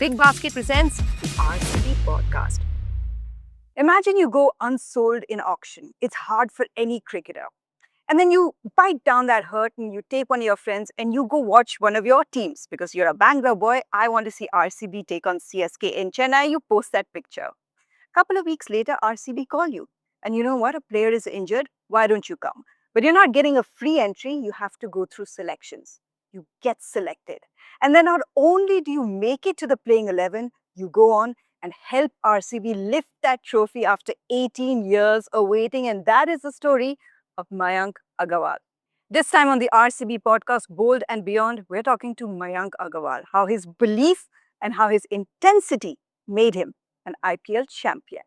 Big Basket presents the RCB podcast. Imagine you go unsold in auction. It's hard for any cricketer. And then you bite down that hurt and you take one of your friends and you go watch one of your teams because you're a Bangalore boy. I want to see RCB take on CSK in Chennai. You post that picture. Couple of weeks later, RCB call you. And you know what? A player is injured. Why don't you come? But you're not getting a free entry. You have to go through selections. You get selected. And then not only do you make it to the playing 11, you go on and help RCB lift that trophy after 18 years of waiting. And that is the story of Mayank Agarawal. This time on the RCB podcast, Bold and Beyond, we're talking to Mayank Agarawal, how his belief and how his intensity made him an IPL champion.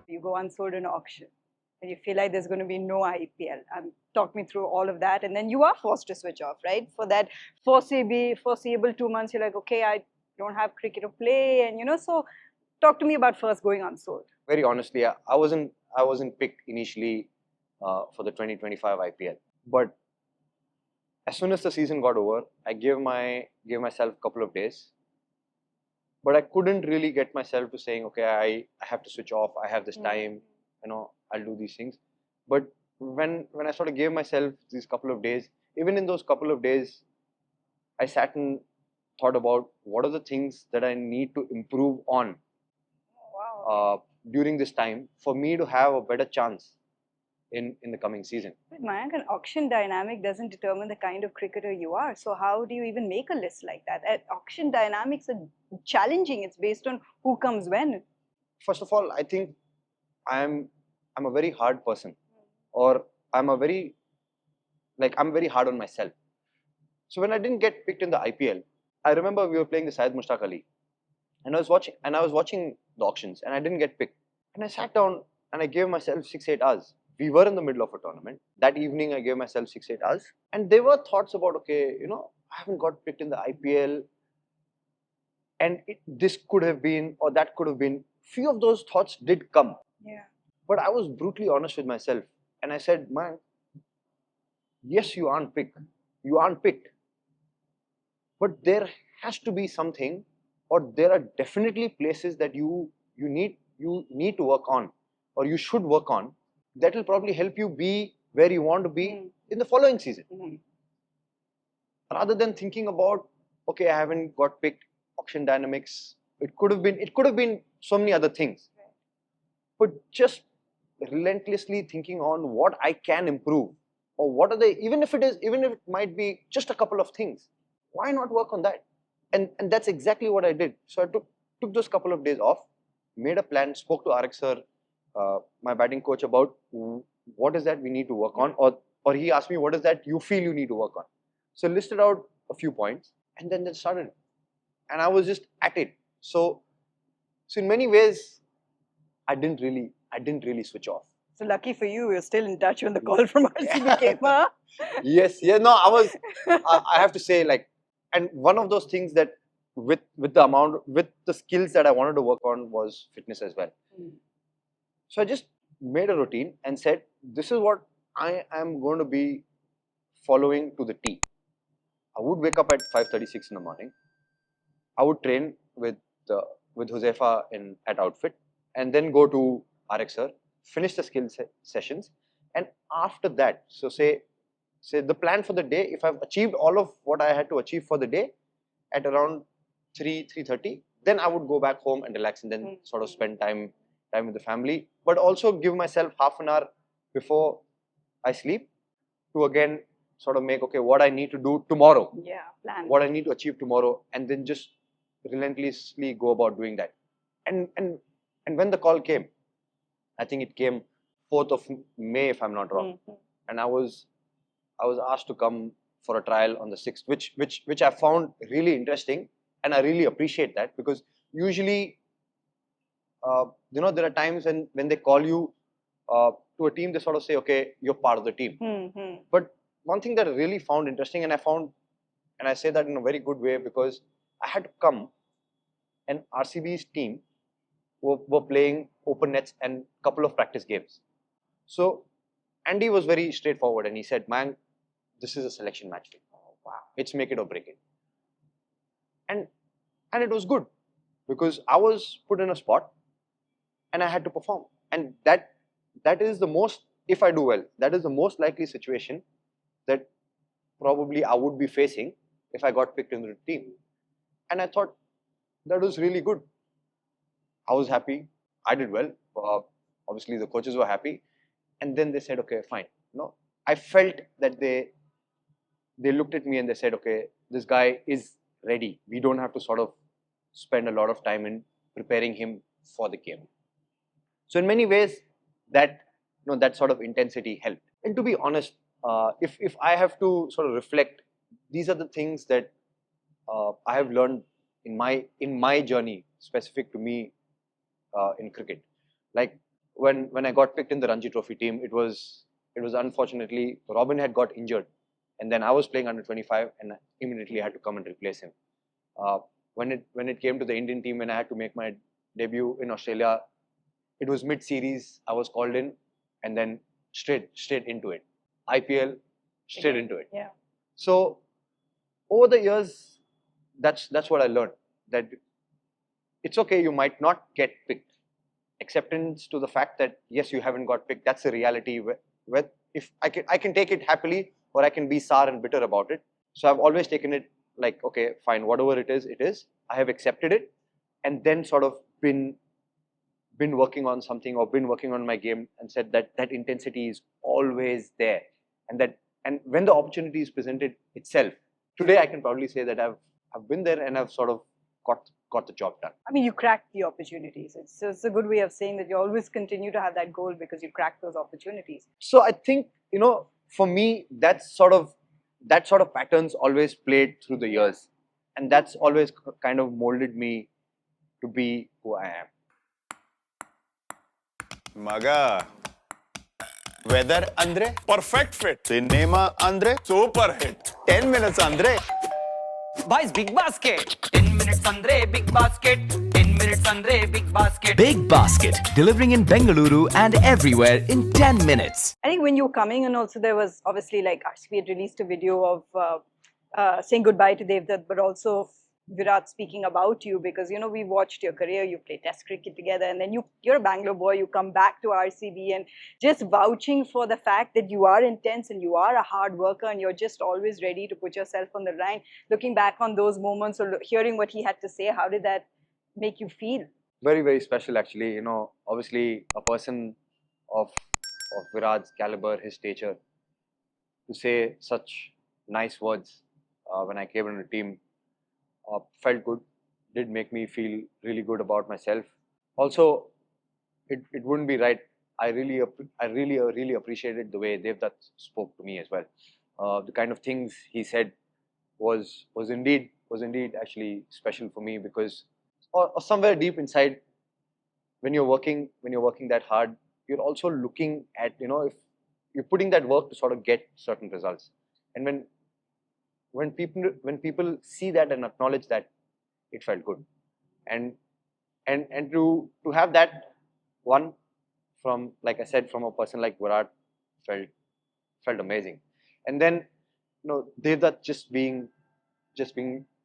You go unsold in auction and you feel like there's going to be no IPL. Talk me through all of that. And then you are forced to switch off, right? For that foreseeable 2 months, you're like, okay, I don't have cricket to play. And, so talk to me about first going unsold. Very honestly, I wasn't picked initially for the 2025 IPL. But as soon as the season got over, I gave myself a couple of days. But I couldn't really get myself to saying, okay, I have to switch off. I have this time, I'll do these things. But when I sort of gave myself these couple of days, even in those couple of days, I sat and thought about what are the things that I need to improve on during this time for me to have a better chance in the coming season. But Mayank, an auction dynamic doesn't determine the kind of cricketer you are. So how do you even make a list like that? Auction dynamics are challenging. It's based on who comes when. First of all, I think I'm a very hard person, or I'm very hard on myself. So when I didn't get picked in the IPL, I remember we were playing the Syed Mushtaq Ali, and I was watching the auctions, and I didn't get picked. And I sat down and I gave myself 6-8 hours. We were in the middle of a tournament. That evening, I gave myself 6-8 hours. And there were thoughts about, okay, I haven't got picked in the IPL. And this could have been, or that could have been. Few of those thoughts did come. Yeah. But I was brutally honest with myself. And I said, man, yes, you aren't picked. You aren't picked. But there has to be something, or there are definitely places that you need to work on, or you should work on, that will probably help you be where you want to be in the following season. Rather than thinking about, okay, I haven't got picked, auction dynamics, it could have been so many other things. But just relentlessly thinking on what I can improve, or what are they, even if it might be just a couple of things, why not work on that? And that's exactly what I did. So I took those couple of days off, made a plan, spoke to RX sir, my batting coach, about what is that we need to work on, or he asked me what is that you feel you need to work on. So listed out a few points, and then started, and I was just at it. So in many ways, I didn't really switch off. So lucky for you, you're still in touch when the call from RCB came, huh? Yes, no, I have to say, like, and one of those things that with the skills that I wanted to work on was fitness as well. So I just made a routine and said, this is what I am going to be following to the T. I would wake up at 5:36 in the morning. I would train with Huzaifa at outfit, and then go to RX sir, finish the skill sessions, and after that, so say the plan for the day, if I've achieved all of what I had to achieve for the day at around 3:30, then I would go back home and relax, and then sort of spend time with the family, but also give myself half an hour before I sleep to again sort of make, okay, what I need to do tomorrow, plan what I need to achieve tomorrow, and then just relentlessly go about doing that. And when the call came, I think it came 4th of May, if I'm not wrong, and I was asked to come for a trial on the 6th, which I found really interesting, and I really appreciate that, because usually there are times when they call you to a team, they sort of say, okay, you're part of the team. But one thing that I really found interesting, and I found And I say that in a very good way because I had to come, and RCB's team were playing open nets and a couple of practice games. So Andy was very straightforward and he said, "Man, this is a selection match. Oh, wow. It's make it or break it." And it was good because I was put in a spot and I had to perform. And that is the most, if I do well, that is the most likely situation that probably I would be facing if I got picked in the team. And I thought that was really good. I was happy. I did well. Obviously, the coaches were happy. And then they said, okay, fine. No, I felt that they looked at me and they said, okay, this guy is ready. We don't have to sort of spend a lot of time in preparing him for the game. So in many ways, that that sort of intensity helped. And to be honest, if I have to sort of reflect, these are the things that I have learned in my journey specific to me in cricket. Like when I got picked in the Ranji Trophy team, it was unfortunately Robin had got injured, and then I was playing under 25, and I immediately had to come and replace him. When it came to the Indian team, and I had to make my debut in Australia, it was mid-series. I was called in, and then straight into it. IPL, straight into it. Yeah. So over the years, that's what I learned, that it's okay, you might not get picked. Acceptance to the fact that yes, you haven't got picked. That's a reality. Where if I can take it happily, or I can be sour and bitter about it. So I've always taken it like, okay, fine, whatever it is, it is. I have accepted it, and then sort of been working on something, or been working on my game, and said that intensity is always there, and when the opportunity is presented itself, today I can probably say that I've been there and I've sort of got the job done. I mean, you cracked the opportunities. It's a good way of saying that you always continue to have that goal because you cracked those opportunities. So I think, for me, that sort of patterns always played through the years, and that's always kind of molded me to be who I am. Maga. Weather andre? Perfect fit. Cinema andre? Super hit. 10 minutes andre? Boys, big basket. 10 minutes andre, big basket. 10 minutes andre, big basket. Big Basket, delivering in Bengaluru and everywhere in 10 minutes. I think when you were coming, and also there was obviously like RCB had released a video of saying goodbye to Devdutt, but also Virat speaking about you, because we watched your career. You play Test cricket together, and then you're a Bangalore boy. You come back to RCB, and just vouching for the fact that you are intense and you are a hard worker, and you're just always ready to put yourself on the line. Looking back on those moments, or hearing what he had to say, how did that make you feel? Very, very special, actually. Obviously, a person of Virat's caliber, his stature, to say such nice words when I came into the team felt good. Did make me feel really good about myself. Also, it wouldn't be right. I really appreciated the way Devdutt spoke to me as well. The kind of things he said was indeed actually special for me, because or somewhere deep inside, when you're working that hard, you're also looking at, if you're putting that work to sort of get certain results. And when people see that and acknowledge that, it felt good. And to have that one from, like I said, from a person like Virat, felt amazing. And then Devdutt just being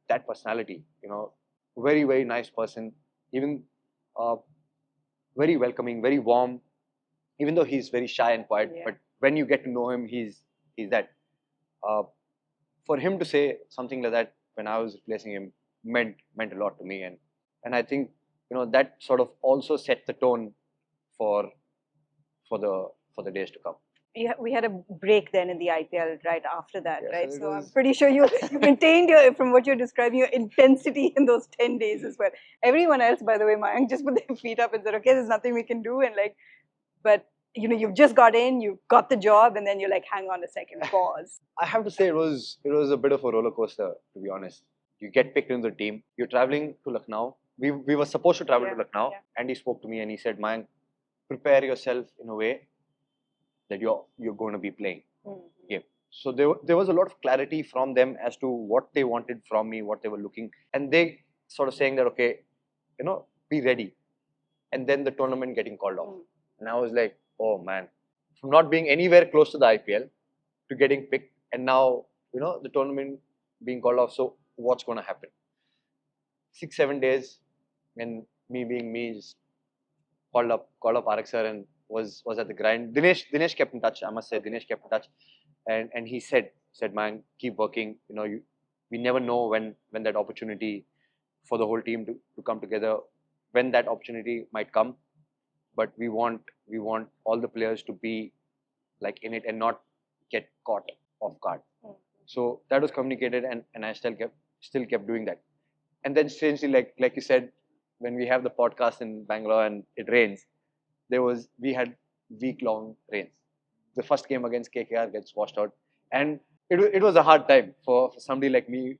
that personality, very, very nice person, even very welcoming, very warm, even though he's very shy and quiet. Yeah. But when you get to know him, he's that. For him to say something like that when I was replacing him meant a lot to me, and I think that sort of also set the tone for the days to come. We had a break then in the IPL right after that, Yes, right? it So I'm was- pretty sure you maintained from what you're describing, your intensity in those 10 days as well. Everyone else, by the way, Mayank, just put their feet up and said, okay, there's nothing we can do. And but you've just got in, you got the job, and then you're like, hang on a second, pause. I have to say it was a bit of a roller coaster, to be honest. You get picked into the team. You're traveling to Lucknow. We were supposed to travel to Lucknow, yeah. and he spoke to me and he said, "Mayank, prepare yourself in a way that you're going to be playing game." So there was a lot of clarity from them as to what they wanted from me, what they were looking, and they sort of saying that, okay, be ready. And then the tournament getting called off. And I was like, oh man, from not being anywhere close to the IPL to getting picked, and now, the tournament being called off. So what's going to happen? 6-7 days, and me being me, just called up Arak sir and was at the grind. Dinesh kept in touch. I must say, Dinesh kept in touch, and he said, man, keep working. We never know when that opportunity for the whole team to come together, when that opportunity might come, but we want all the players to be like in it and not get caught off guard. So that was communicated, and I still kept doing that. And then strangely, like you said, when we have the podcast in Bangalore and it rains, we had week-long rains. The first game against KKR gets washed out, and it was a hard time for somebody like me.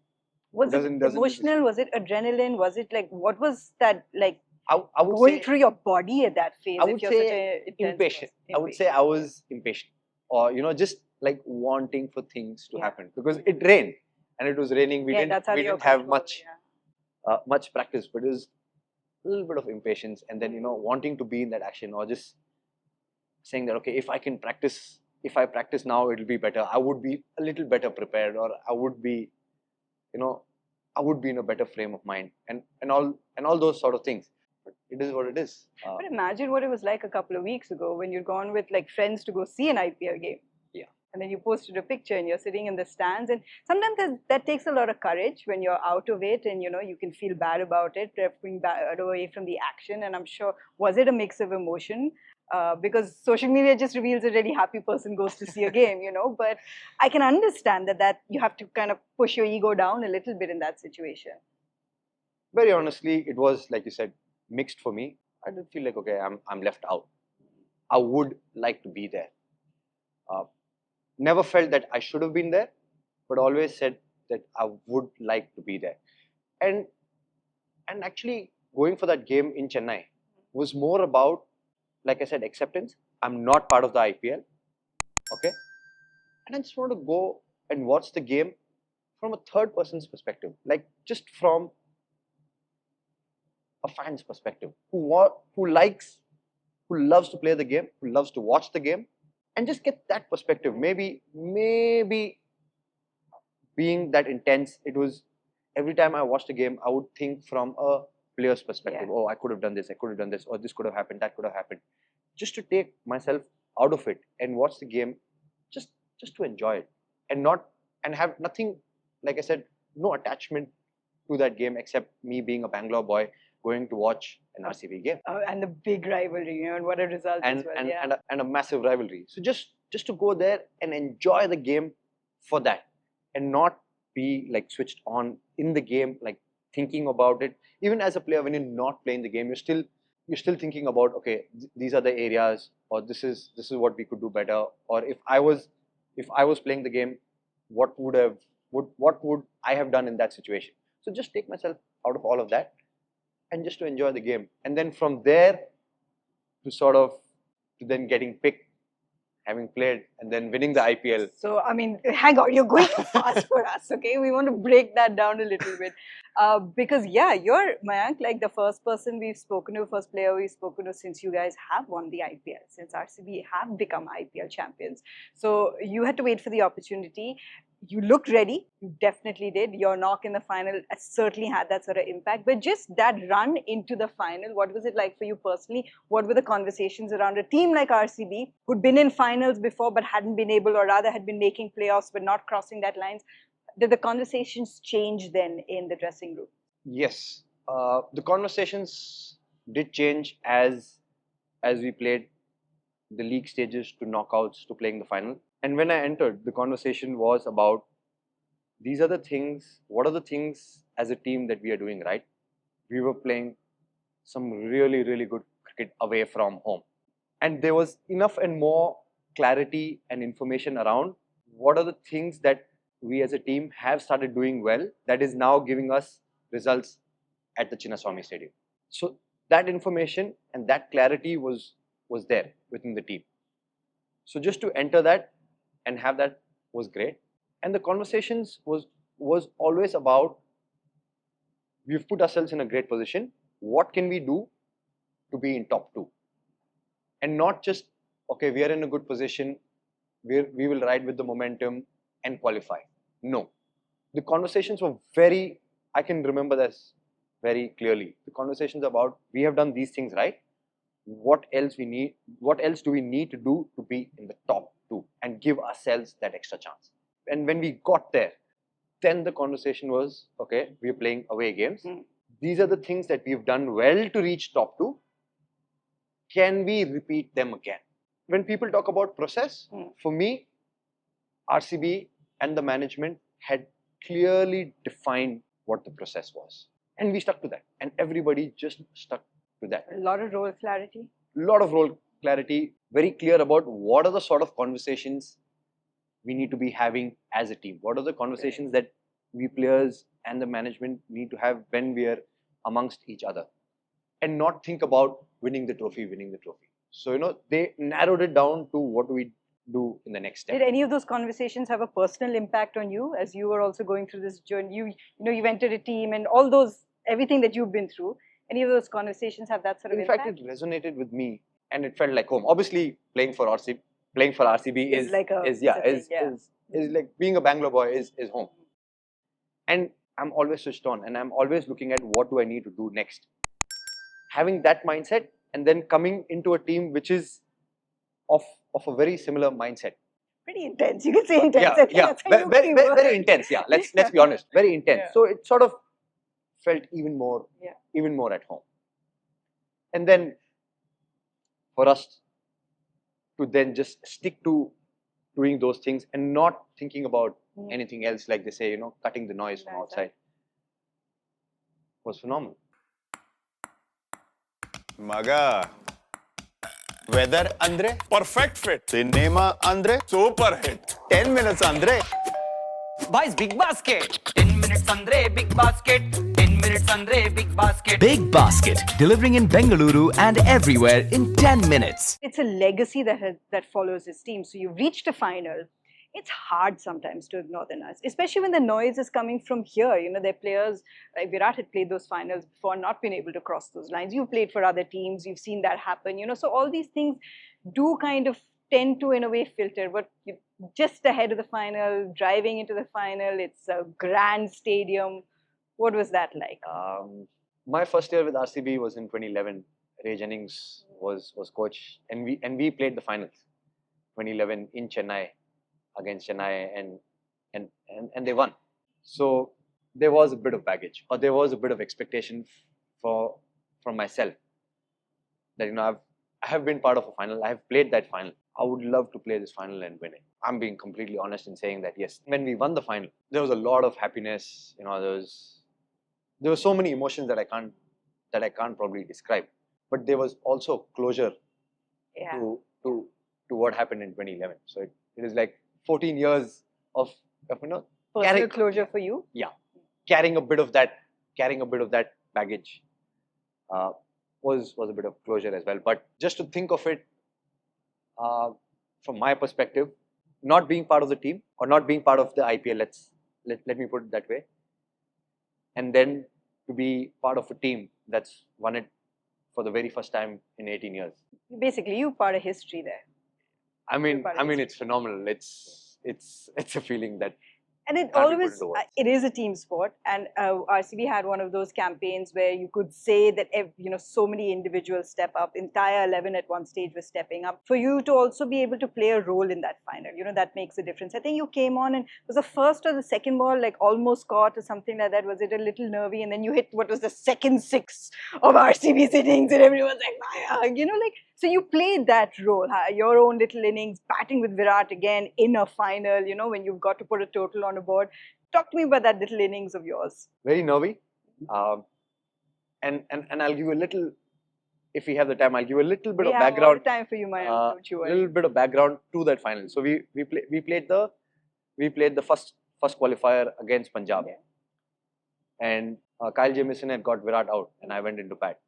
Was Doesn't- it doesn't- emotional? Was it adrenaline? Was it like, what was that like I would going say through your body at that phase? I if would you're say such a intense impatient. person? I would say I was impatient, or just like wanting for things to Yeah. happen, because it rained and it was raining. We Yeah, that's out didn't of your have control, much yeah. much practice, but it was a little bit of impatience, and then wanting to be in that action, or just saying that, okay, if I practice now, it'll be better. I would be a little better prepared, or I would be in a better frame of mind, and all those sort of things. But it is what it is. But imagine what it was like a couple of weeks ago when you'd gone with like friends to go see an IPL game. Yeah. And then you posted a picture and you're sitting in the stands. And sometimes that takes a lot of courage when you're out of it and you can feel bad about it, drifting away from the action. And I'm sure, was it a mix of emotion? Because social media just reveals a really happy person goes to see a game, But I can understand that you have to kind of push your ego down a little bit in that situation. Very honestly, it was, like you said, mixed for me. I did feel like, okay, I'm left out. I would like to be there. Never felt that I should have been there, but always said that I would like to be there. And actually going for that game in Chennai was more about, like I said, acceptance. I'm not part of the IPL, okay? And I just want to go and watch the game from a third person's perspective, like just from a fan's perspective, who loves to play the game, who loves to watch the game, and just get that perspective. Maybe being that intense, it was every time I watched a game, I would think from a player's perspective. Yeah. Oh, I could have done this, or this could have happened, that could have happened. Just to take myself out of it and watch the game, just to enjoy it, and have nothing, like I said, no attachment to that game except me being a Bangalore boy going to watch an RCB game, And the big rivalry, and what a result and as well. and, Yeah. and a massive rivalry. So just to go there and enjoy the game for that, and not be like switched on in the game, like thinking about it. Even as a player, when you're not playing the game, you're still thinking about, okay, these are the areas, or this is what we could do better, or if I was playing the game, what would I have done in that situation? So just take myself out of all of that, and just to enjoy the game, and then from there to then getting picked, having played, and then winning the IPL. So, I mean, hang on, you're going too fast for us, okay? We want to break that down a little bit. Because, yeah, you're, Mayank, like the first person we've spoken to, first player we've spoken to since you guys have won the IPL, since RCB have become IPL champions. So, you had to wait for the opportunity. You looked ready. You definitely did. Your knock in the final certainly had that sort of impact. But just that run into the final, what was it like for you personally? What were the conversations around a team like RCB, who'd been in finals before but hadn't been able, or rather had been making playoffs but not crossing that lines? Did the conversations change then in the dressing room? Yes, the conversations did change as we played the league stages to knockouts to playing the final. And when I entered, the conversation was about, these are the things, what are the things as a team that we are doing right? We were playing some really, really good cricket away from home. And there was enough and more clarity and information around what are the things that we as a team have started doing well that is now giving us results at the Chinnaswamy Stadium. So that information and that clarity was there within the team. So just to enter that and have that was great, and the conversations was always about, we've put ourselves in a great position. What can we do to be in top two? And not just, okay, we are in a good position, we will ride with the momentum and qualify. No. The conversations were very, I can remember this very clearly. The conversations about, we have done these things right. What else do we need to do to be in the top two and give ourselves that extra chance? And when we got there, then the conversation was, okay, we're playing away games. These are the things that we've done well to reach top two. Can we repeat them again? When people talk about process, for me, RCB and the management had clearly defined what the process was. And we stuck to that. And everybody just stuck to that. A lot of role clarity. Lot of role clarity, very clear about what are the sort of conversations we need to be having as a team. What are the conversations that we players and the management need to have when we are amongst each other, and not think about winning the trophy. So, they narrowed it down to what do we do in the next step. Did any of those conversations have a personal impact on you as you were also going through this journey? You entered a team and all those, everything that you've been through. Any of those conversations have that sort of In impact? fact, it resonated with me and it felt like home. Obviously, playing for RCB It's like is like being a Bangalore boy is home. And I'm always switched on and I'm always looking at what do I need to do next. Having that mindset and then coming into a team which is of a very similar mindset. Pretty intense. You can say intense. Yeah. Very intense. Yeah, let's be honest. Very intense. Yeah. So it sort of felt even more at home. And then for us to then just stick to doing those things and not thinking about anything else, like they say, cutting the noise from outside, was phenomenal. Maga. Weather Andre? Perfect fit. Cinema Andre? Super hit. 10 minutes Andre? Boys, big basket. 10 minutes Andre, big basket. 10 minutes Andre, big basket. Big Basket, delivering in Bengaluru and everywhere in 10 minutes. It's a legacy that follows his team. So you've reached a final. It's hard sometimes to ignore the noise, especially when the noise is coming from here. Their players, like Virat had played those finals before, not been able to cross those lines. You've played for other teams, you've seen that happen, so all these things do kind of tend to, in a way, filter. But just ahead of the final, driving into the final, it's a grand stadium. What was that like? My first year with RCB was in 2011. Ray Jennings was coach, and we played the finals 2011 in Chennai, against Chennai, and they won. So there was a bit of baggage, or there was a bit of expectation from myself that I have been part of a final. I have played that final. I would love to play this final and win it. I'm being completely honest in saying that yes, when we won the final, there was a lot of happiness. There were so many emotions that I can't probably describe. But there was also closure to what happened in 2011. So it is like 14 years of Personal closure for you? Yeah, carrying a bit of that baggage was a bit of closure as well. But just to think of it from my perspective, not being part of the team or not being part of the IPL, let me put it that way, and then to be part of a team that's won it for the very first time in 18 years. Basically, you're part of history there. I mean, it's phenomenal. It's a feeling that. And it can't be put always, into words. it is a team sport, and RCB had one of those campaigns where you could say that so many individuals step up. Entire 11 at one stage was stepping up. For you to also be able to play a role in that final, that makes a difference. I think you came on and was the first or the second ball like almost caught or something like that. Was it a little nervy? And then you hit what was the second six of RCB's innings, and everyone's like, so you played that role, your own little innings, batting with Virat again in a final, when you've got to put a total on a board. Talk to me about that little innings of yours. Very nervy. And I'll give you a little, if we have the time, I'll give you a little bit of background. We have all the time for you, Mayank, don't you A worry. little bit of background to that final. So we played the first qualifier against Punjab, and Kyle Jamieson had got Virat out, and I went into bat.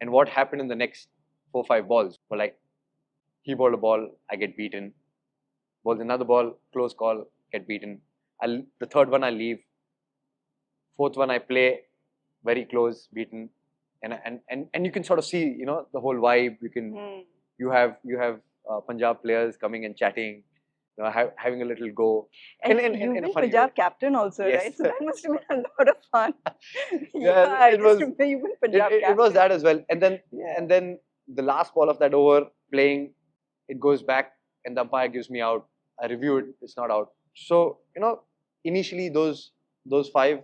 And what happened in the next 4-5 balls were like, he bowled a ball, I get beaten, bowls another ball, close call, get beaten. The third one I leave. Fourth one I play, very close, beaten. And you can sort of see, you know, the whole vibe. You have Punjab players coming and chatting, you know, having a little go. And in you've a been funny Punjab way. captain also, Yes. right? So that must have been a lot of fun. Yeah, I it just was. remember you've been Punjab It captain. was that as well. Yeah. And then the last ball of that over, playing, it goes back, and the umpire gives me out. I review it, it's not out. So, you know, initially those five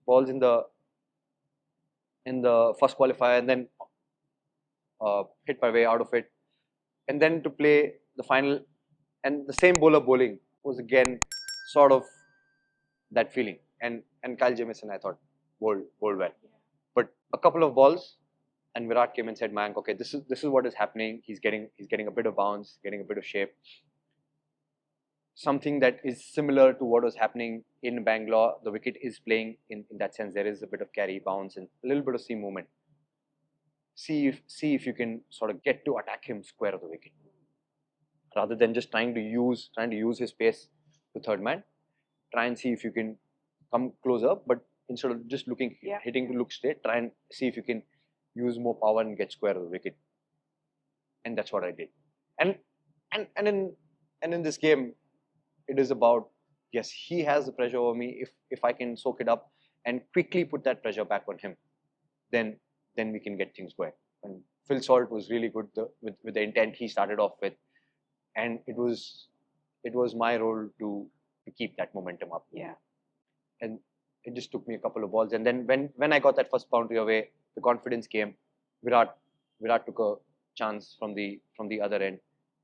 balls in the first qualifier, and then hit my way out of it, and then to play the final, and the same bowler bowling was again sort of that feeling. And Kyle Jamieson, I thought, bowled well. But a couple of balls, and Virat came and said, Mayank, okay, this is what is happening. He's getting a bit of bounce, getting a bit of shape. Something that is similar to what was happening in Bangalore. The wicket is playing in that sense. There is a bit of carry, bounce, and a little bit of seam movement. See if you can sort of get to attack him square of the wicket, rather than just trying to use his pace to third man. Try and see if you can come closer, but instead of just hitting to look straight, try and see if you can use more power and get square of the wicket. And that's what I did. And in this game, it is about, yes, he has the pressure over me. If I can soak it up and quickly put that pressure back on him, then we can get things going. And Phil Salt was really good with the intent he started off with, and it was my role to keep that momentum up. Yeah. And it just took me a couple of balls, and then when I got that first boundary away, the confidence came. Virat took a chance from the other end,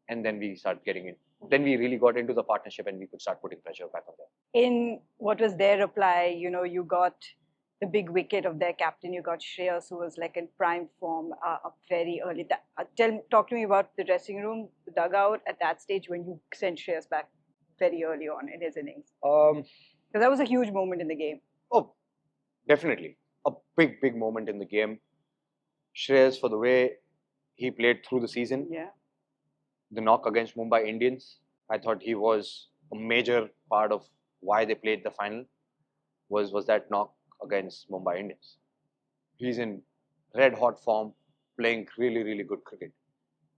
and then we started getting in. Then we really got into the partnership, and we could start putting pressure back on them. In what was their reply, you know, you got the big wicket of their captain. You got Shreyas, who was like in prime form up very early. Talk to me about the dressing room, the dugout at that stage when you sent Shreyas back very early on in his innings. Because that was a huge moment in the game. Oh, definitely. A big moment in the game. Shreyas, for the way he played through the season. Yeah. The knock against Mumbai Indians, I thought he was a major part of why they played the final, was that knock against Mumbai Indians. He's in red hot form, playing really good cricket.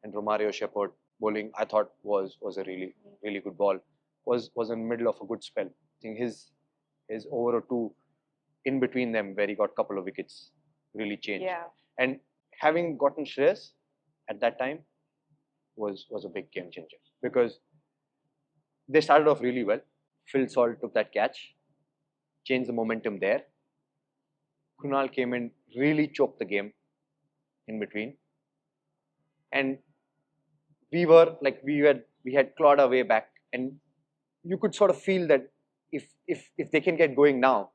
And Romario Shepherd bowling, I thought was a really good ball. Was in the middle of a good spell. I think his over or two in between them, where he got a couple of wickets, really changed. Yeah. And having gotten Shreyas at that time was a big game changer, because they started off really well. Phil Salt took that catch, changed the momentum there. Kunal came in, really choked the game in between, and we had clawed our way back, and you could sort of feel that if they can get going now,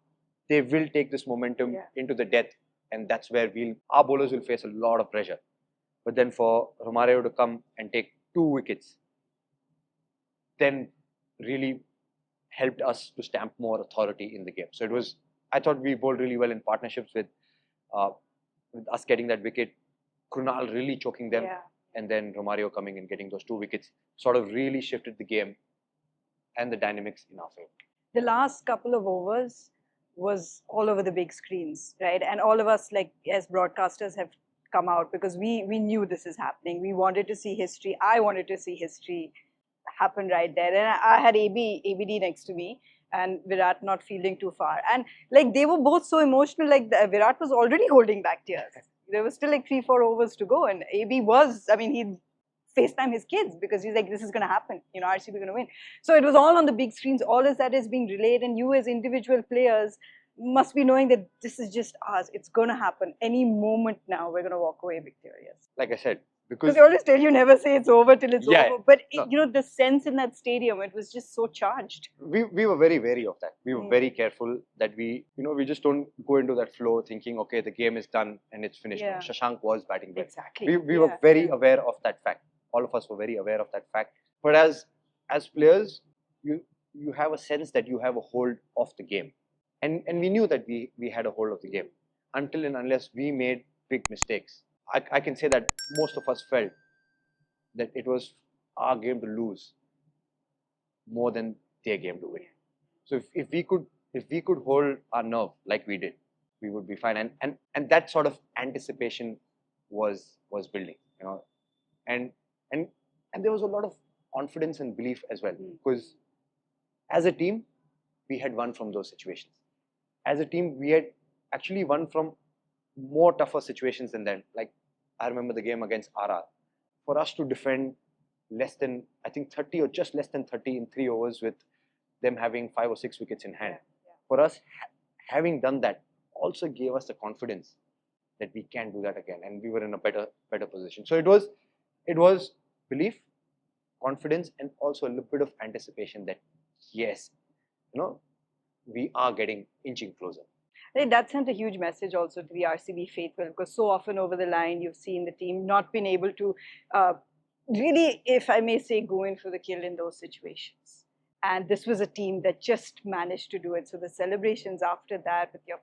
they will take this momentum into the death, and that's where our bowlers will face a lot of pressure. But then for Romario to come and take 2 wickets, then really helped us to stamp more authority in the game. So I thought we bowled really well in partnerships with us getting that wicket, Krunal really choking them, and then Romario coming and getting those 2 wickets, sort of really shifted the game and the dynamics in our favor. The last couple of overs was all over the big screens, right? And all of us, like as broadcasters, have come out because we knew this is happening. We wanted to see history. I wanted to see history happen right there. And I had ABD next to me, and Virat not fielding too far. And like they were both so emotional, like Virat was already holding back tears. There was still like 3-4 overs to go, and AB was, I mean, he'd FaceTime his kids because he's like, this is going to happen, you know, RCB going to win. So it was all on the big screens, all of that is being relayed, and you as individual players must be knowing that this is just ours. It's going to happen. Any moment now, we're going to walk away victorious. Like I said, because they always tell you never say it's over till it's over. But, no. You know, the sense in that stadium, it was just so charged. We were very wary of that. We were very careful that we just don't go into that flow thinking, okay, the game is done and it's finished. Yeah. Shashank was batting well. Exactly. We were very aware of that fact. All of us were very aware of that fact. But as players, you have a sense that you have a hold of the game. And we knew that we had a hold of the game. Until and unless we made big mistakes. I can say that most of us felt that it was our game to lose. more than their game to win. So if we could hold our nerve like we did, we would be fine. And that sort of anticipation was building, you know, and and and there was a lot of confidence and belief as well, because as a team we had won from those situations. As a team we had actually won from more tougher situations than that. Like I remember the game against RR. For us to defend less than, I think, 30 or just less than 30 in 3 overs with them having 5 or 6 wickets in hand. For us, having done that also gave us the confidence that we can do that again, and we were in a better position. So it was belief, confidence, and also a little bit of anticipation that yes, you know, we are getting inching closer. I think that sent a huge message also to the RCB faithful, because so often over the line you've seen the team not been able to really, if I may say, go in for the kill in those situations. And this was a team that just managed to do it. So the celebrations after that with your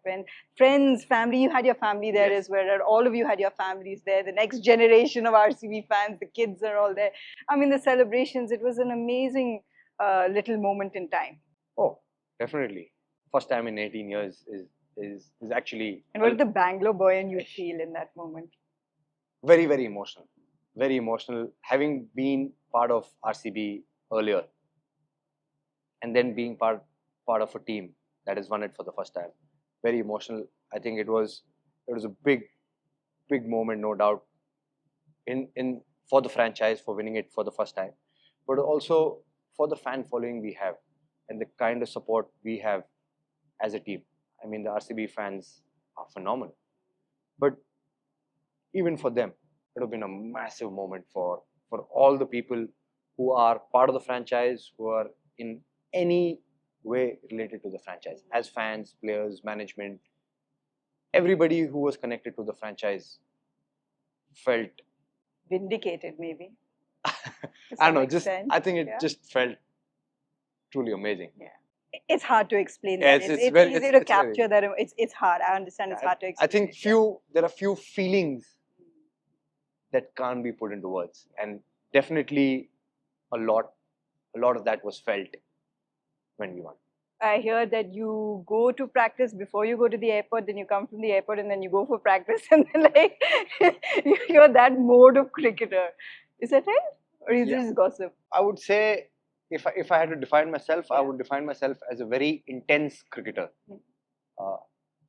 friends, family, you had your family there as well. And all of you had your families there. The next generation of RCB fans, the kids are all there. I mean, the celebrations, it was an amazing little moment in time. Oh, definitely. First time in 18 years is actually. And what did the Bangalore boy and you feel in that moment? Very, very emotional. Very emotional. Having been part of RCB earlier, and then being part of a team that has won it for the first time. Very emotional. I think it was a big moment, no doubt, in for the franchise for winning it for the first time, but also for the fan following we have and the kind of support we have as a team. I mean, the RCB fans are phenomenal. But even for them, it would have been a massive moment for all the people who are part of the franchise, who are in any way related to the franchise, as fans, players, management. Everybody who was connected to the franchise felt vindicated, maybe. I don't know, I think it just felt truly amazing. Yeah. It's hard to explain Yeah, that. It's easy to capture that. It's hard. I understand it's hard to explain. I think there are few feelings that can't be put into words, and definitely a lot of that was felt when we won. I hear that you go to practice before you go to the airport, then you come from the airport and then you go for practice, and then like you're that mode of cricketer. Is that right? Or is this gossip? I would say if I had to define myself, I would define myself as a very intense cricketer.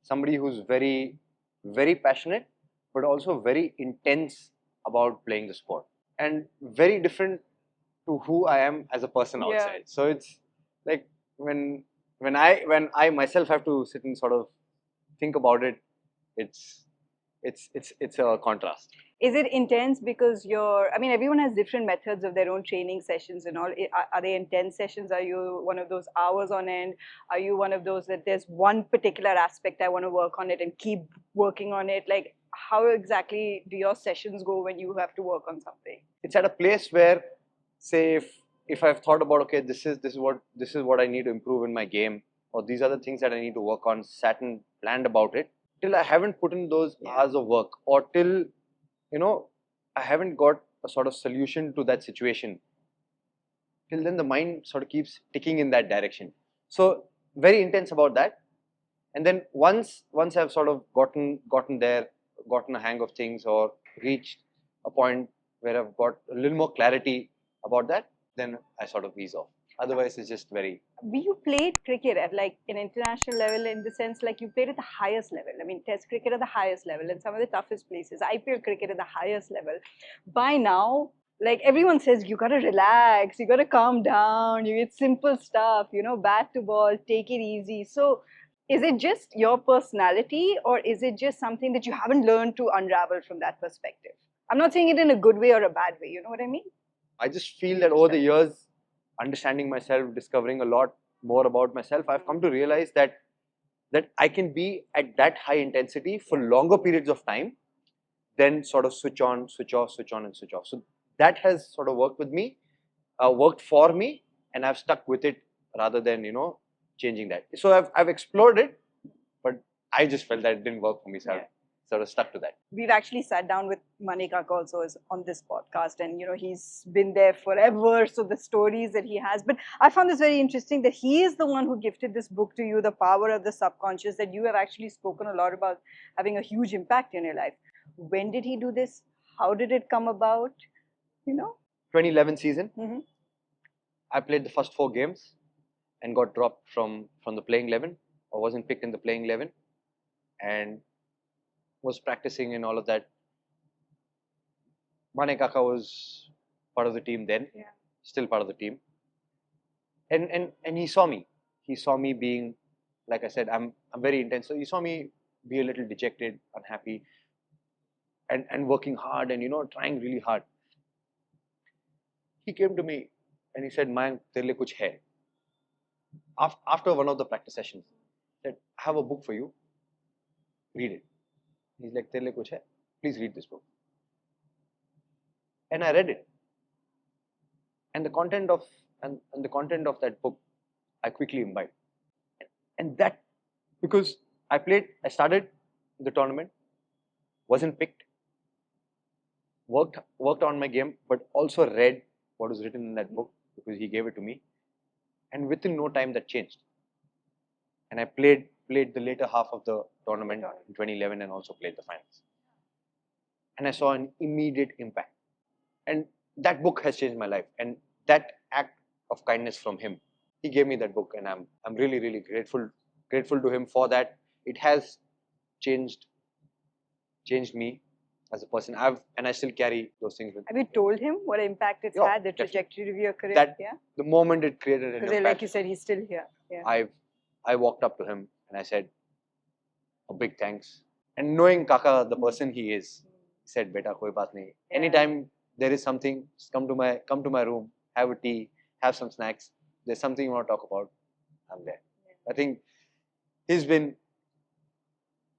Somebody who's very, very passionate, but also very intense about playing the sport, and very different to who I am as a person outside. So it's like when I myself have to sit and sort of think about it, it's a contrast. Is it intense because I mean, everyone has different methods of their own training sessions and all. Are they intense sessions? Are you one of those hours on end? Are you one of those that there's one particular aspect I want to work on it and keep working on it? Like, how exactly do your sessions go when you have to work on something? It's at a place where, say, if I've thought about, okay, this is what I need to improve in my game, or these are the things that I need to work on, sat and planned about it, till I haven't put in those hours of work, or till, you know, I haven't got a sort of solution to that situation, till then the mind sort of keeps ticking in that direction. So very intense about that. And then once I've sort of gotten there, gotten a hang of things, or reached a point where I've got a little more clarity about that, then I sort of ease off. Otherwise, it's just very. You played cricket at like an international level, in the sense like you played at the highest level. I mean, Test cricket at the highest level in some of the toughest places. IPL cricket at the highest level. By now, like everyone says, you gotta relax, you gotta calm down. It's simple stuff, you know, bat to ball, take it easy. So, is it just your personality, or is it just something that you haven't learned to unravel from that perspective? I'm not saying it in a good way or a bad way. You know what I mean? I just feel that over the years, understanding myself, discovering a lot more about myself, I've come to realize that I can be at that high intensity for longer periods of time, then sort of switch on, switch off, switch on and switch off. So that has sort of worked for me, and I've stuck with it rather than, you know, changing that. So I've explored it, but I just felt that it didn't work for me. So sort of stuck to that. We've actually sat down with Mayank also on this podcast, and he's been there forever. So the stories that he has, but I found this very interesting that he is the one who gifted this book to you, The Power of the Subconscious, that you have actually spoken a lot about having a huge impact in your life. When did he do this? How did it come about? 2011 season, Mhm. I played the first 4 games and got dropped from the playing 11, or wasn't picked in the playing 11, and was practicing and all of that. Mayank Kaka was part of the team then, Yeah. still part of the team, and he saw me. He saw me being, like I said, I'm very intense. So he saw me be a little dejected, unhappy, and working hard and trying really hard. He came to me and he said, "Mayank, tere liye kuch hai." After one of the practice sessions, he said, "I have a book for you. Read it." He's like, "Tere liye kuch hai. Please read this book." And I read it. And the content of that book, I quickly imbibed. And that, because I started the tournament, wasn't picked, worked on my game, but also read what was written in that book because he gave it to me. And within no time that changed. And I played the later half of the tournament in 2011 and also played the finals. And I saw an immediate impact. And that book has changed my life. And that act of kindness from him, he gave me that book, and I'm really, really grateful to him for that. It has changed me as a person. I still carry those things with Have you told him what impact it's Yeah, had, the definitely. trajectory of your career? that. Yeah. The moment it created an Because, like impact, you said, he's still here. Yeah. I walked up to him and I said a big thanks. And knowing Kaka, the person he is, he said, "Beta, koi baat nahi. Yeah. Anytime there is something, just come to my room, have a tea, have some snacks. There's something you want to talk about, I'm there." I think he's been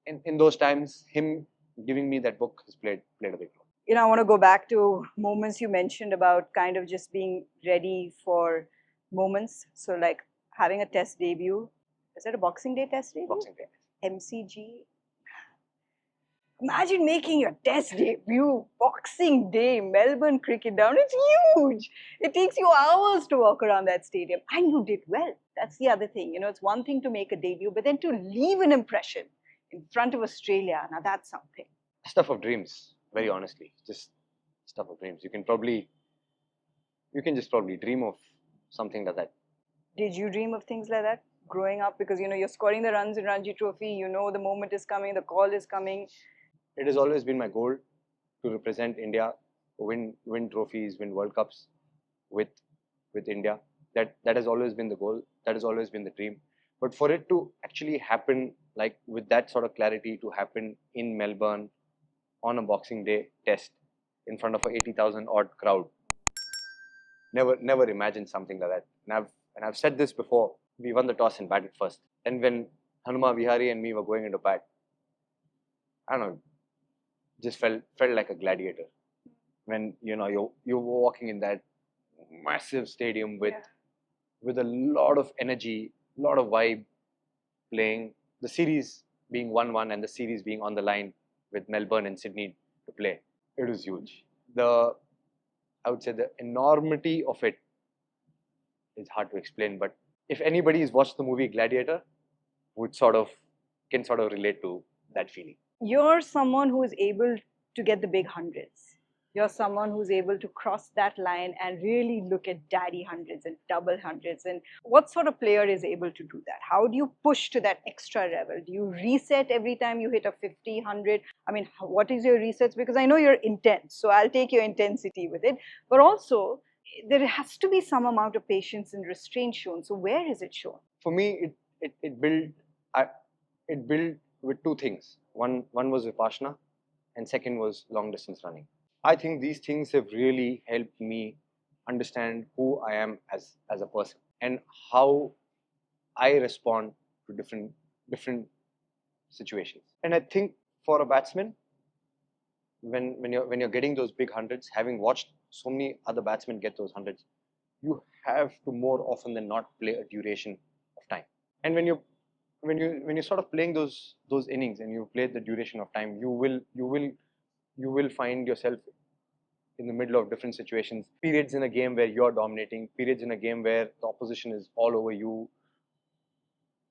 in those times. Him giving me that book has played a big role. I want to go back to moments you mentioned about kind of just being ready for moments. So, like having a test debut. Is that a Boxing Day test debut? Boxing Day. MCG. Imagine making your test debut, Boxing Day, Melbourne Cricket Ground. It's huge. It takes you hours to walk around that stadium. And you did well. That's the other thing. It's one thing to make a debut, but then to leave an impression in front of Australia, now that's something. Stuff of dreams, very honestly. Just stuff of dreams. You can just probably dream of something like that. Did you dream of things like that growing up? Because you're scoring the runs in Ranji Trophy, the moment is coming, the call is coming. It has always been my goal to represent India, win trophies, win World Cups with India. That has always been the goal. That has always been the dream. But for it to actually happen, like with that sort of clarity, to happen in Melbourne on a Boxing Day test in front of a 80,000 odd crowd, never imagined something like that. And I've said this before. We won the toss and batted first. And when Hanuma Vihari and me were going into bat, I don't know, just felt like a gladiator. When you were walking in that massive stadium with a lot of energy, a lot of vibe, playing the series being 1-1 and the series being on the line with Melbourne and Sydney to play. It was huge. I would say the enormity of it is hard to explain, but if anybody has watched the movie Gladiator, can sort of relate to that feeling. You're someone who is able to get the big hundreds. You're someone who's able to cross that line and really look at daddy hundreds and double hundreds. And what sort of player is able to do that? How do you push to that extra level? Do you reset every time you hit a 50, 100? I mean, what is your resets? Because I know you're intense, so I'll take your intensity with it. But also, there has to be some amount of patience and restraint shown. So where is it shown? For me, it built with two things. One was Vipassana, and second was long distance running. I think these things have really helped me understand who I am as a person and how I respond to different situations. And I think for a batsman, when you're getting those big hundreds, having watched so many other batsmen get those hundreds, you have to more often than not play a duration of time. And when you're when you're sort of playing those innings and you play the duration of time, you will find yourself in the middle of different situations. Periods in a game where you're dominating, periods in a game where the opposition is all over you,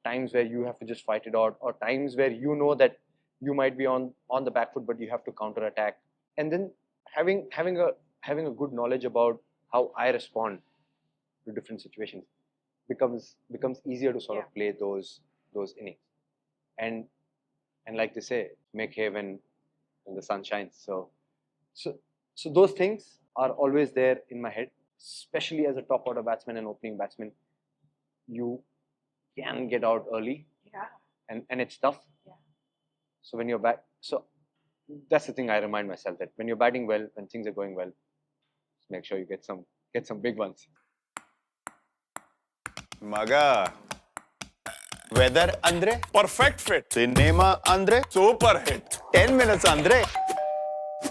times where you have to just fight it out, or times where you know that you might be on the back foot but you have to counter attack. And then having a good knowledge about how I respond to different situations becomes easier to sort of play those innings. And like they say, make hay when the sun shines. So those things are always there in my head, especially as a top order batsman and opening batsman. You can get out early, and it's tough. So when you're back, so that's the thing I remind myself, that when you're batting well, when things are going well, just make sure you get some big ones. Maga. Weather andre perfect fit. Cinema andre super hit. 10 minutes andre.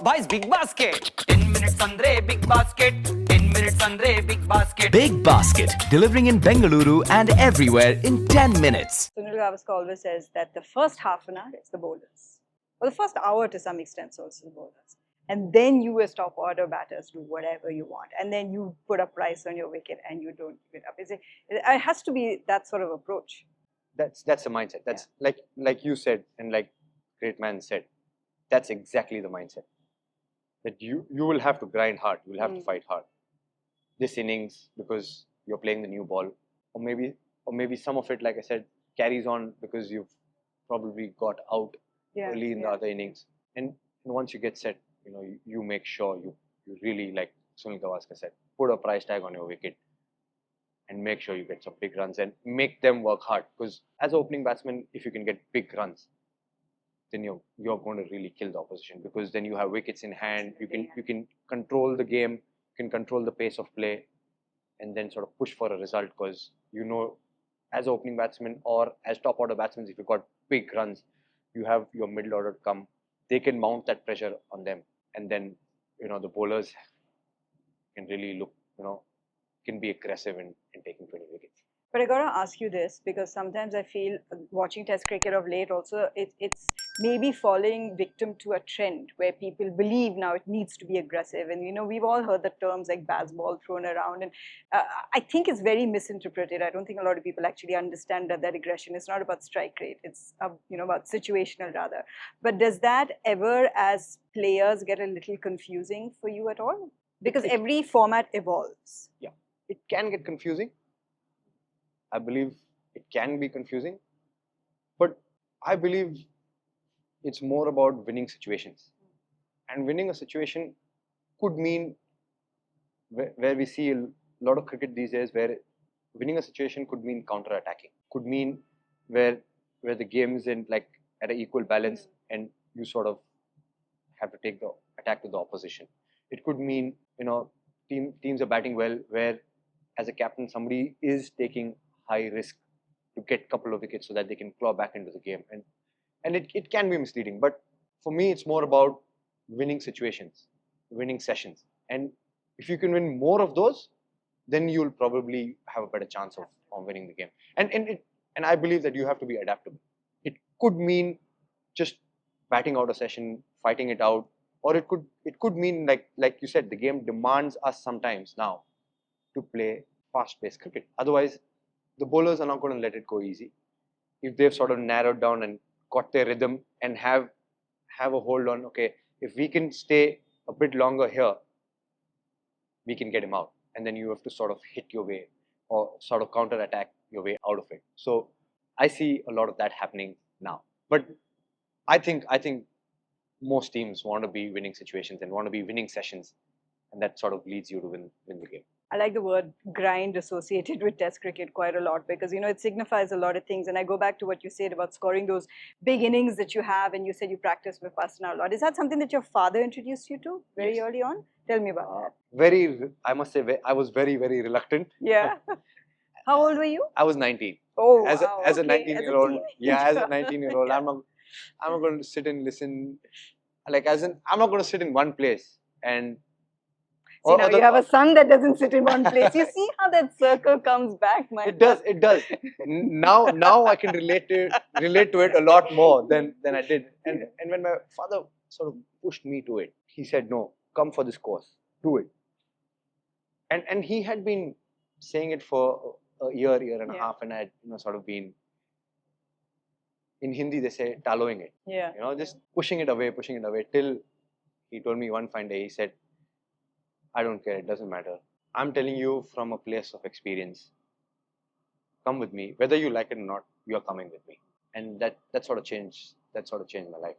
Boys, big basket. 10 minutes andre big basket. 10 minutes andre big basket. Big Basket, delivering in Bengaluru and everywhere in 10 minutes. Sunil Gavaskar always says that the first half an hour is the bowlers. Or the first hour to some extent is also the bowlers. And then you as top order batters do whatever you want. And then you put a price on your wicket and you don't give it up. It has to be that sort of approach. That's the mindset. That's like you said, and like great man said, that's exactly the mindset. That you will have to grind hard, you will have to fight hard. This innings, because you're playing the new ball, or maybe some of it, like I said, carries on because you've probably got out early in the other innings. And once you get set, you make sure you really, like Sunil Gavaskar said, put a price tag on your wicket and make sure you get some big runs and make them work hard. Because as an opening batsman, if you can get big runs, then you're going to really kill the opposition, because then you have wickets in hand. You can control the game, you can control the pace of play, and then sort of push for a result. Because as an opening batsman or as top order batsmen, if you've got big runs, you have your middle order come. They can mount that pressure on them, and then the bowlers can really look, can be aggressive in taking 20 wickets. But I got to ask you this, because sometimes I feel watching Test cricket of late also, it's maybe falling victim to a trend where people believe now it needs to be aggressive. And, we've all heard the terms like Bazball thrown around. And I think it's very misinterpreted. I don't think a lot of people actually understand that aggression is not about strike rate. It's, about situational rather. But does that ever, as players, get a little confusing for you at all? Because every format evolves. Yeah, it can get confusing. I believe it can be confusing, but I believe it's more about winning situations. And winning a situation could mean, where we see a lot of cricket these days, where winning a situation could mean counter-attacking, could mean where the game is in at an equal balance and you sort of have to take the attack to the opposition. It could mean, teams are batting well, where as a captain somebody is taking high risk to get a couple of wickets so that they can claw back into the game. And it can be misleading. But for me, it's more about winning situations, winning sessions. And if you can win more of those, then you'll probably have a better chance of winning the game. And I believe that you have to be adaptable. It could mean just batting out a session, fighting it out, or it could mean, like you said, the game demands us sometimes now to play fast-paced cricket. Otherwise, the bowlers are not going to let it go easy. If they've sort of narrowed down and got their rhythm and have a hold on, okay, if we can stay a bit longer here, we can get him out. And then you have to sort of hit your way or sort of counter-attack your way out of it. So I see a lot of that happening now. But I think most teams want to be winning situations and want to be winning sessions, and that sort of leads you to win the game. I like the word grind associated with Test cricket quite a lot, because it signifies a lot of things. And I go back to what you said about scoring those big innings that you have, and you said you practice Vipassana a lot. Is that something that your father introduced you to very early on? Tell me about that. I must say, I was very, very reluctant. Yeah. How old were you? I was 19. Oh, as wow. a Okay. 19-year-old. Yeah, as a 19-year-old, Yeah. I'm not going to sit and listen. I'm not going to sit in one place and See, now you have a son that doesn't sit in one place. You see how that circle comes back, my It does. It does. Now I can relate to it a lot more than I did. And when my father sort of pushed me to it, he said, "No, come for this course, do it." And he had been saying it for a year and a half, and I had sort of been, in Hindi they say tallowing it, Yeah. just pushing it away till he told me one fine day, he said, "I don't care, it doesn't matter. I'm telling you from a place of experience. Come with me, whether you like it or not. You are coming with me." And that sort of changed my life.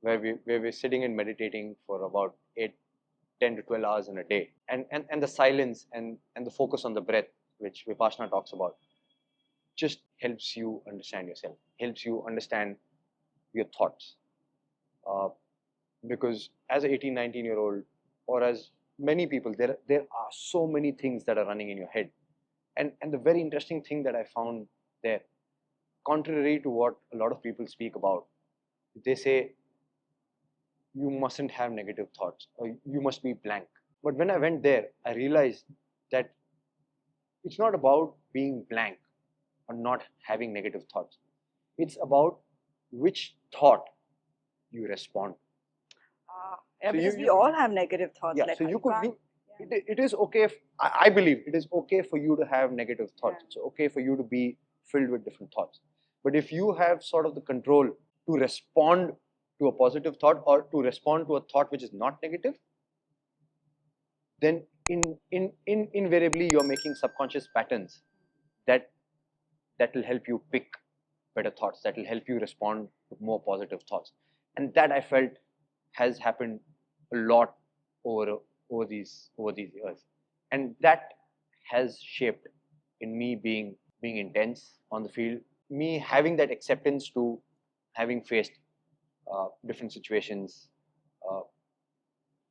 Where we're sitting and meditating for about 10 to 12 hours in a day, and the silence and the focus on the breath, which Vipassana talks about, just helps you understand yourself, helps you understand your thoughts. Because as an 18, 19-year-old, or as many people, there are so many things that are running in your head. And the very interesting thing that I found there, contrary to what a lot of people speak about, they say you mustn't have negative thoughts or you must be blank. But when I went there, I realized that it's not about being blank or not having negative thoughts. It's about which thought you respond. Yeah, So because you- we all have negative thoughts. Yeah, like so how you could. can't- It is okay if I believe it is okay for you to have negative thoughts. Yeah. It's okay for you to be filled with different thoughts. But if you have sort of the control to respond to a positive thought or to respond to a thought which is not negative, then invariably you're making subconscious patterns that will help you pick better thoughts, that will help you respond to more positive thoughts. And that I felt has happened a lot over these years. And that has shaped in me being intense on the field, me having that acceptance to having faced different situations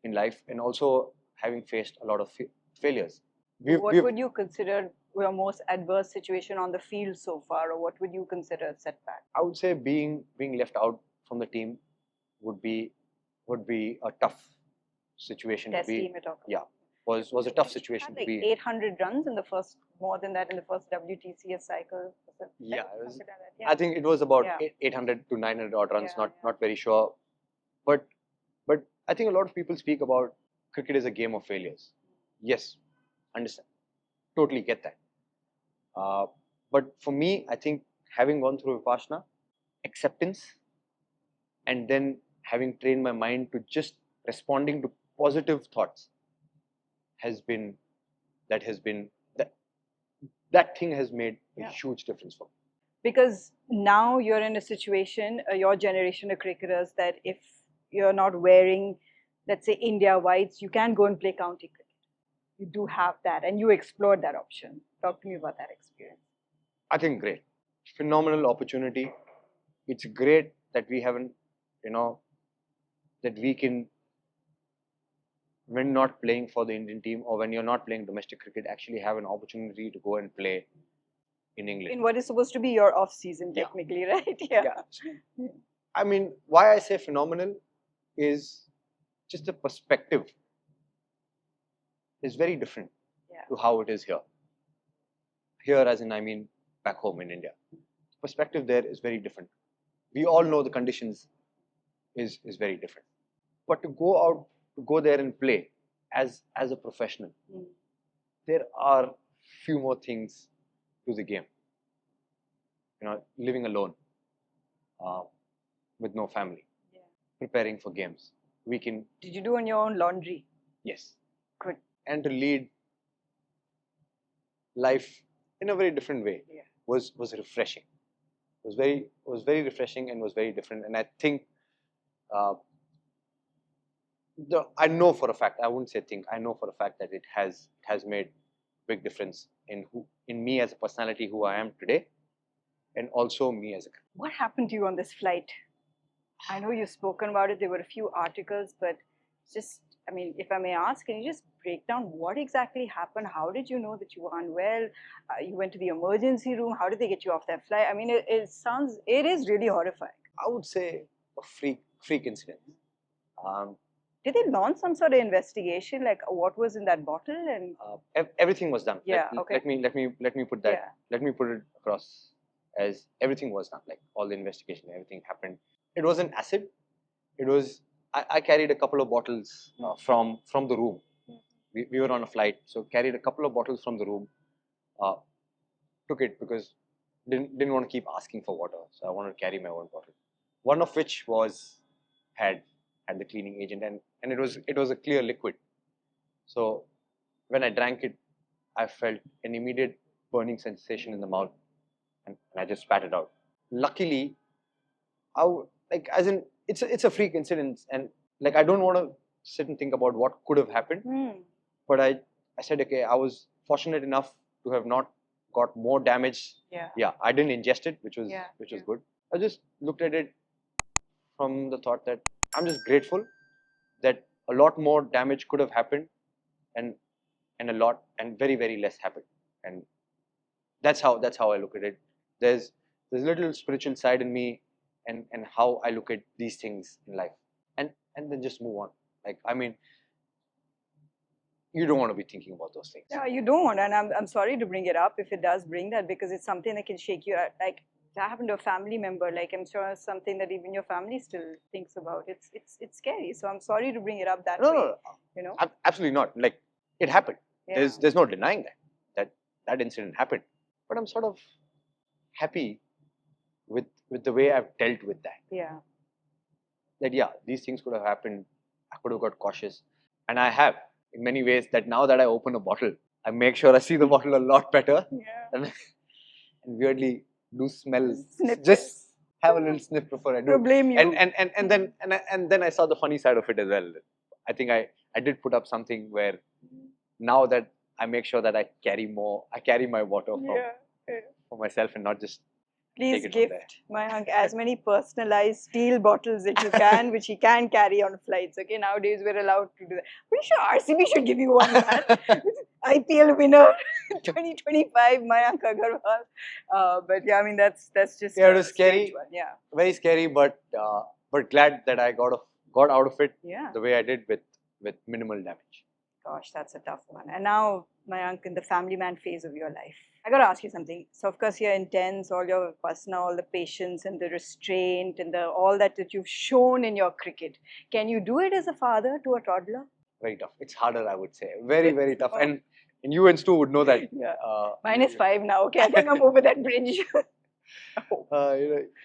in life, and also having faced a lot of failures. What would you consider your most adverse situation on the field so far, or what would you consider a setback? I would say being left out from the team would be a tough situation Test to be. team you're talking Yeah, was a tough situation about. to Like be. 800 runs in the first, more than that in the first WTCS cycle. Was it Yeah, it was, something like that? I think it was about Yeah. 800 to 900 odd runs. Yeah, Not very sure, but I think a lot of people speak about cricket is a game of failures. Yes, understand, totally get that. But for me, I think having gone through Vipassana, acceptance, and then having trained my mind to just responding to positive thoughts has been that thing has made a Yeah. huge difference for me. Because now you're in a situation, your generation of cricketers, that if you're not wearing, let's say, India whites, you can go and play county cricket. You do have that, and you explored that option. Talk to me about that experience. I think great, phenomenal opportunity. It's great that we haven't, that we can, when not playing for the Indian team or when you're not playing domestic cricket, actually have an opportunity to go and play in England. In what is supposed to be your off season, Yeah. technically, right? Yeah. I mean, why I say phenomenal is just the perspective is very different Yeah. to how it is here. Here, as in, I mean, back home in India. Perspective there is very different. We all know the conditions is very different. But to go there and play as a professional, there are few more things to the game. Living alone, with no family, Yeah. preparing for games. We can, Did you do on your own laundry? yes, Good. and to lead life in a very different way Yeah. was refreshing. Was very refreshing and was very different. And I think I know for a fact, I wouldn't say think, I know for a fact that it has made big difference in me as a personality, who I am today, and also me as a. What happened to you on this flight? I know you've spoken about it. There were a few articles, but just, I mean, if I may ask, can you just break down what exactly happened? How did you know that you were unwell? You went to the emergency room. How did they get you off that flight? I mean, it is really horrifying. I would say a freak incident. Did they launch some sort of investigation, like what was in that bottle? And Everything was done. Yeah, Let, okay. let me put that. Yeah. Let me put it across as everything was done. Like all the investigation, everything happened. It wasn't acid. It was. I carried a couple of bottles from the room. We were on a flight, so carried a couple of bottles from the room. Took it because didn't want to keep asking for water, so I wanted to carry my own bottle. One of which had the cleaning agent, and it was a clear liquid. So when I drank it, I felt an immediate burning sensation in the mouth, and I just spat it out. Luckily, like as in it's a freak incident, and like I don't want to sit and think about what could have happened, but I said, okay, I was fortunate enough to have not got more damage. Yeah. I didn't ingest it, which was Yeah. good. I just looked at it from the thought that I'm just grateful that a lot more damage could have happened, and very very less happened, and that's how I look at it. There's a little spiritual side in me, and how I look at these things in life, and then just move on. Like, I mean, you don't want to be thinking about those things. Yeah, you don't, and I'm sorry to bring it up if it does bring that, because it's something that can shake you out. Like that happened to a family member. Like I'm sure it's something that even your family still thinks about. It's scary. So I'm sorry to bring it up that way. No, You know. absolutely not. Like, it happened. Yeah. There's no denying that incident happened. But I'm sort of happy with the way I've dealt with that. Yeah. That these things could have happened. I could have got cautious, and I have in many ways. That now that I open a bottle, I make sure I see the bottle a lot better, Yeah. and weirdly do smell. Sniff Just have a little sniff before I do. To blame you. And then I saw the funny side of it as well. I think I did put up something where now that I make sure that I carry my water for myself and not just Please take it from there. gift Mayank as many personalized steel bottles that you can, which he can carry on flights. Okay, nowadays we're allowed to do that. Pretty sure RCB should give you one, man. IPL winner 2025, Mayank Agarawal. But yeah, I mean that's just It a was scary. strange one. Yeah. Very scary, but glad that I got out of it Yeah. the way I did with minimal damage. Gosh, that's a tough one. And now, Mayank, in the family man phase of your life, I got to ask you something. So, of course, you're intense, all your pasna, all the patience and the restraint and all that you've shown in your cricket. Can you do it as a father to a toddler? Very tough. It's harder, I would say. Very, very tough. And you and Stu would know that. Yeah. Mine is 5 now. Okay, I think I'm over that bridge.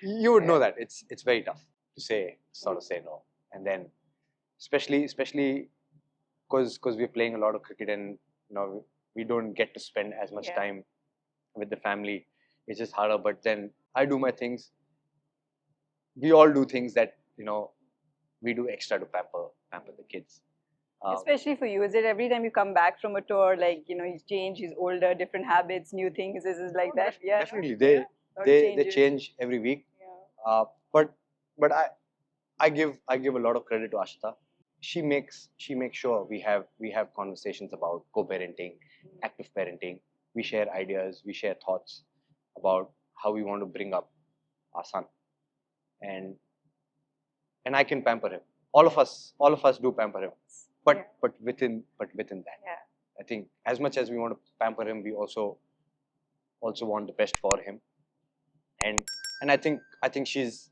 You would know that it's very tough to say no, and then especially because we're playing a lot of cricket, and we don't get to spend as much time with the family. It's just harder. But then I do my things. We all do things that we do extra to pamper the kids. Especially for you, is it every time you come back from a tour, like he's changed, he's older, different habits, new things? Is it like that? Yeah, definitely. They change every week. Yeah. But I give a lot of credit to Ashita. She makes sure we have conversations about co-parenting, active parenting. We share ideas, we share thoughts about how we want to bring up our son, and I can pamper him. All of us do pamper him, but within that. Yeah. I think as much as we want to pamper him, we also want the best for him, and I think she's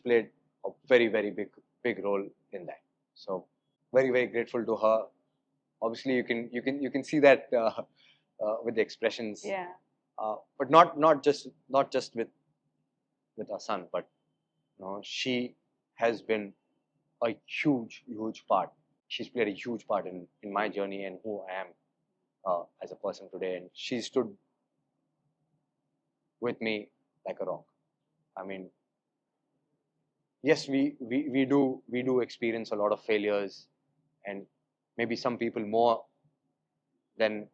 played a very very big role in that. So very very grateful to her. Obviously, you can see that with the expressions. Yeah. But not just with our son, but she has been a huge part. She's played a huge part in my journey and who I am as a person today, and she stood with me like a rock. I mean, yes, we do experience a lot of failures, and maybe some people more than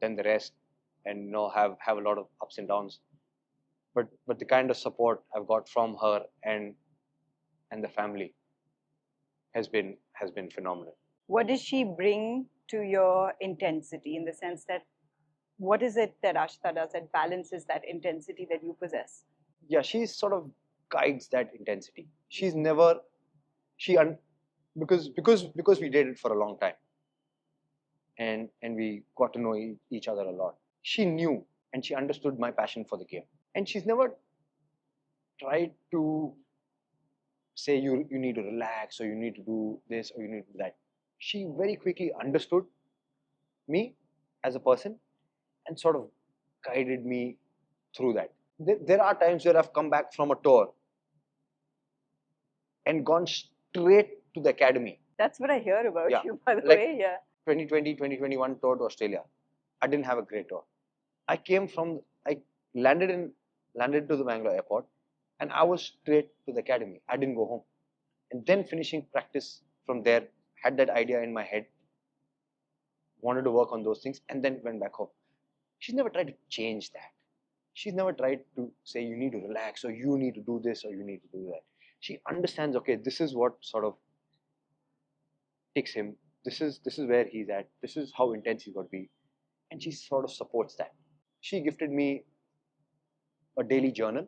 the rest, and have a lot of ups and downs. But the kind of support I've got from her and the family has been phenomenal. What does she bring to your intensity, in the sense that what is it that Ashita does that balances that intensity that you possess? Yeah, she sort of guides that intensity. She because we dated for a long time, and we got to know each other a lot. She knew and she understood my passion for the game, and she's never tried to say you need to relax, or you need to do this, or you need to do that. She very quickly understood me as a person and sort of guided me through that. There are times where I've come back from a tour and gone straight to the academy. That's what I hear about Yeah. you, by the Like- way. Yeah. 2020, 2021 tour to Australia. I didn't have a great tour. I landed to the Bangalore airport, and I was straight to the academy. I didn't go home. And then finishing practice from there, had that idea in my head, wanted to work on those things, and then went back home. She's never tried to change that. She's never tried to say you need to relax, or you need to do this, or you need to do that. She understands, okay, this is what sort of takes him. This is where he's at. This is how intense he's got to be. And she sort of supports that. She gifted me a daily journal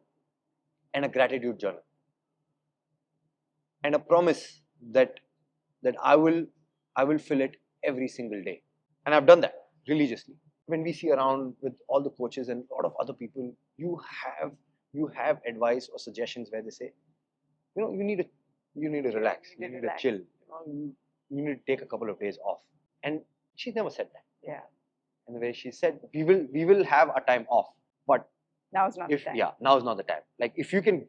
and a gratitude journal, and a promise that I will fill it every single day. And I've done that religiously. When we see around with all the coaches and a lot of other people, you have advice or suggestions where they say, you need to relax, you need to chill, you need to take a couple of days off. And she's never said that. Yeah. And the way she said, we will have a time off, but Now's not the time. now is not the time. Like if you can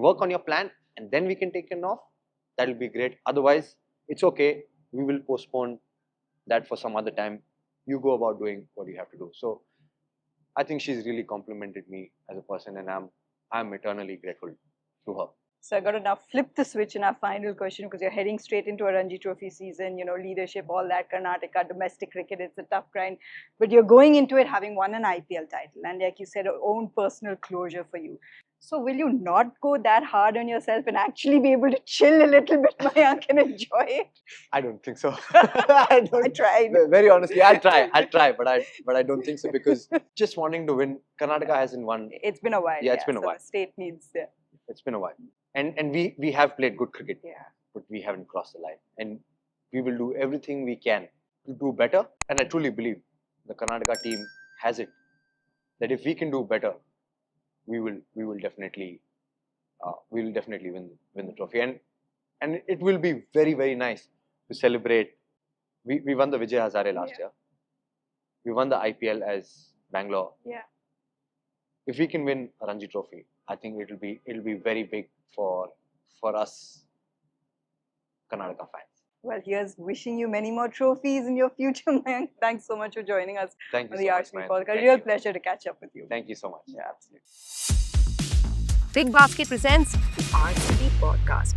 work on your plan and then we can take it off, that'll be great. Otherwise, it's okay. We will postpone that for some other time. You go about doing what you have to do. So I think she's really complimented me as a person, and I'm eternally grateful to her. So I got to now flip the switch in our final question, because you're heading straight into a Ranji Trophy season, leadership, all that, Karnataka, domestic cricket, it's a tough grind. But you're going into it having won an IPL title, and like you said, your own personal closure for you. So will you not go that hard on yourself and actually be able to chill a little bit, Mayank, and enjoy it? I don't think so. I tried. Very honestly, I'll try, but I don't think so, because just wanting to win, Karnataka hasn't won. It's been a while. Yeah, it's been a so while. The state needs. It's been a while. And we have played good cricket, Yeah. but we haven't crossed the line. And we will do everything we can to do better. And I truly believe the Karnataka team has it, that if we can do better, we will definitely win the trophy. And it will be very, very nice to celebrate. We won the Vijay Hazare last year. We won the IPL as Bangalore. Yeah. If we can win a Ranji Trophy, I think it'll be very big for us Karnataka fans. Well, here's wishing you many more trophies in your future, Mayank. Thanks so much for joining us Thank you on the so much, RCB man. podcast. Thank Real you. pleasure to catch up with you. Thank you so much. Yeah, absolutely. Big Basket presents RCB Podcast.